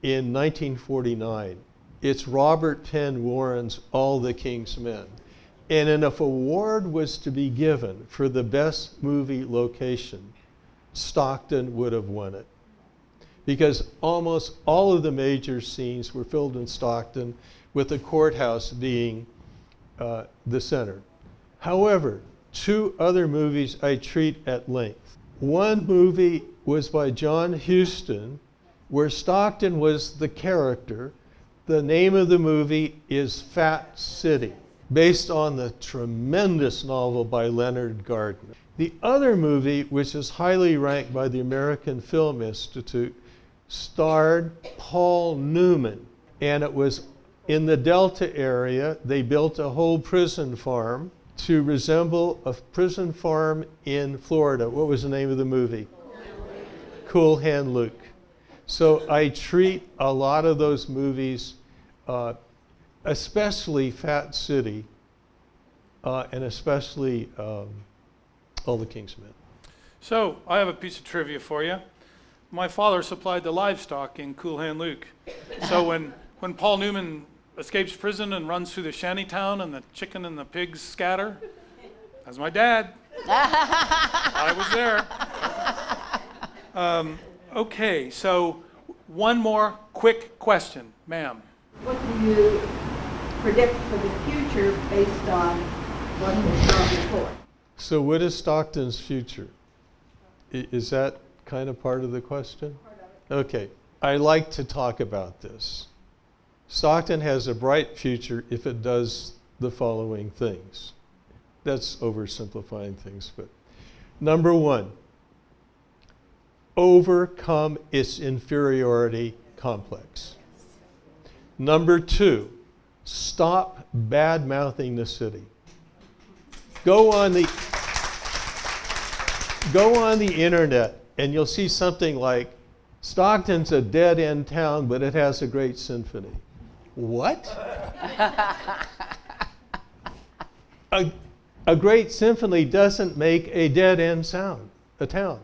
in 1949. It's Robert Penn Warren's All the King's Men. And if an award was to be given for the best movie location, Stockton would have won it. Because almost all of the major scenes were filmed in Stockton, with the courthouse being the center. However, two other movies I treat at length. One movie was by John Huston, where Stockton was the character. The name of the movie is Fat City, based on the tremendous novel by Leonard Gardner. The other movie, which is highly ranked by the American Film Institute, starred Paul Newman, and it was in the Delta area. They built a whole prison farm to resemble a prison farm in Florida. What was the name of the movie? Cool Hand Luke. So I treat a lot of those movies, especially Fat City, and especially All the King's Men. So I have a piece of trivia for you. My father supplied the livestock in Cool Hand Luke. So when Paul Newman escapes prison and runs through the shantytown and the chicken and the pigs scatter, that's my dad. I was there. Okay, so one more quick question, ma'am. What do you predict for the future based on what was done before? So what is Stockton's future? Is that kind of part of the question? Okay, I like to talk about this. Stockton has a bright future if it does the following things. That's oversimplifying things, but number one, overcome its inferiority complex. Number two, stop bad-mouthing the city. Go on the internet and you'll see something like, Stockton's a dead-end town, but it has a great symphony. What? A great symphony doesn't make a dead-end sound, a town.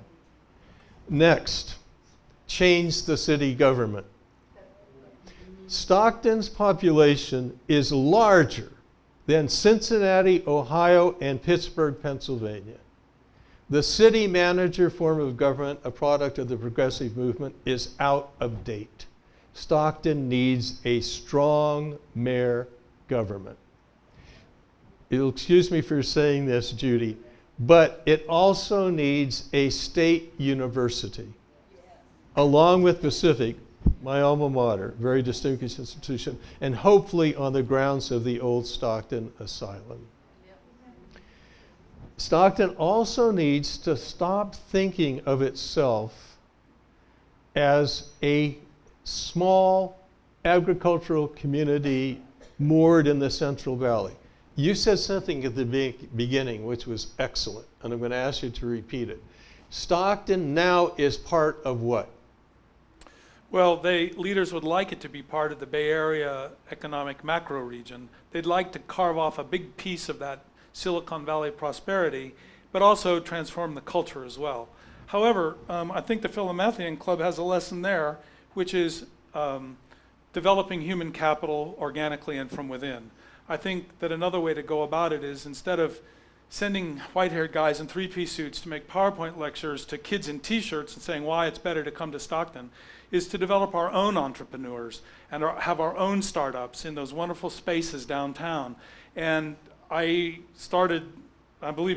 Next, change the city government. Stockton's population is larger than Cincinnati, Ohio, and Pittsburgh, Pennsylvania. The city manager form of government, a product of the progressive movement, is out of date. Stockton needs a strong mayor government. You'll excuse me for saying this, Judy, but it also needs a state university, along with Pacific, my alma mater, very distinguished institution, and hopefully on the grounds of the old Stockton Asylum. Stockton also needs to stop thinking of itself as a small agricultural community moored in the Central Valley. You said something at the beginning which was excellent, and I'm going to ask you to repeat it. Stockton now is part of what? Well, leaders would like it to be part of the Bay Area economic macro region. They'd like to carve off a big piece of that Silicon Valley prosperity, but also transform the culture as well. However, I think the Philomathean Club has a lesson there, which is developing human capital organically and from within. I think that another way to go about it is, instead of sending white-haired guys in three-piece suits to make PowerPoint lectures to kids in t-shirts and saying why it's better to come to Stockton, is to develop our own entrepreneurs and have our own startups in those wonderful spaces downtown. And believe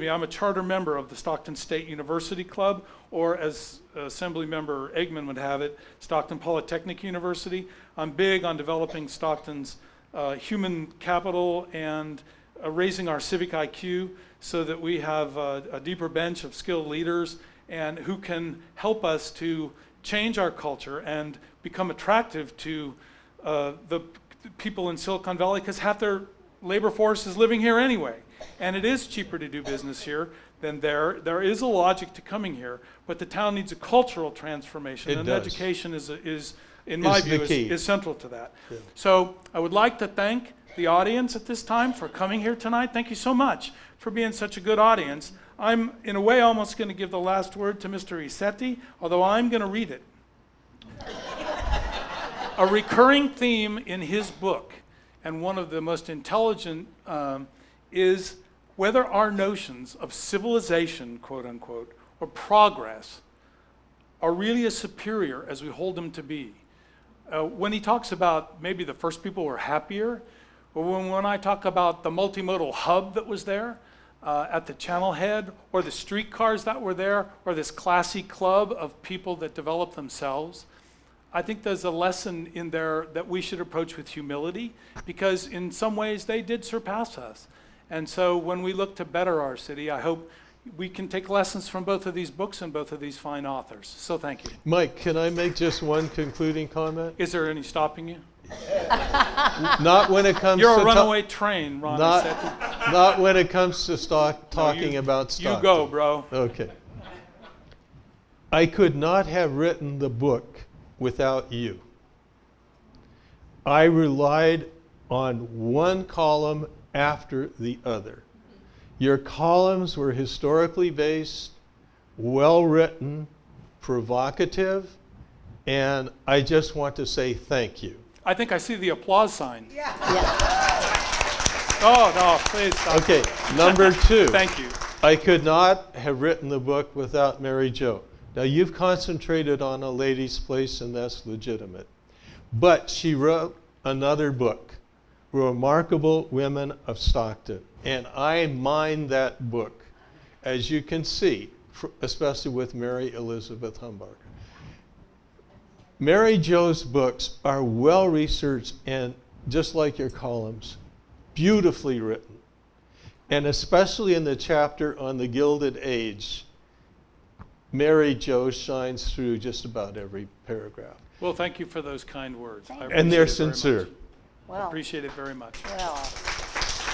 me, I'm a charter member of the Stockton State University Club, or as Assembly Member Eggman would have it, Stockton Polytechnic University. I'm big on developing Stockton's human capital and raising our civic IQ so that we have a deeper bench of skilled leaders and who can help us to change our culture and become attractive to the people in Silicon Valley, because half their labor force is living here anyway. And it is cheaper to do business here than there. There is a logic to coming here, but the town needs a cultural transformation, It and does. education in my view, the key. is central to that. Yeah. So I would like to thank the audience at this time for coming here tonight. Thank you so much for being such a good audience. I'm, in a way, almost going to give the last word to Mr. Isetti, although I'm going to read it. A recurring theme in his book, and one of the most intelligent, is whether our notions of civilization, quote unquote, or progress are really as superior as we hold them to be. When he talks about maybe the first people were happier, or when I talk about the multimodal hub that was there at the Channel Head, or the streetcars that were there, or this classy club of people that developed themselves, I think there's a lesson in there that we should approach with humility, because in some ways they did surpass us. And so when we look to better our city, I hope we can take lessons from both of these books and both of these fine authors. So thank you. Mike, can I make just one concluding comment? Is there any stopping you? Not when it comes You're to a runaway train, Ron not, Eset. not when it comes to talking about Stockton. You go, bro. Okay. I could not have written the book without you. I relied on one column after the other. Your columns were historically based, well written, provocative, and I just want to say thank you. I think I see the applause sign. Yeah. Oh, no, please stop. Okay, number two. Thank you. I could not have written the book without Mary Jo. Now, you've concentrated on A Lady's Place, and that's legitimate. But she wrote another book, Remarkable Women of Stockton. And I mined that book, as you can see, especially with Mary Elizabeth Humbarger. Mary Jo's books are well researched and, just like your columns, beautifully written. And especially in the chapter on the Gilded Age, Mary Jo shines through just about every paragraph. Well, thank you for those kind words. Thank I you. And they're appreciate it very sincere. much. Well, Appreciate it very much. well,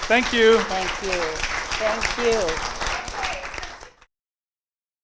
Thank you. thank you. Thank you.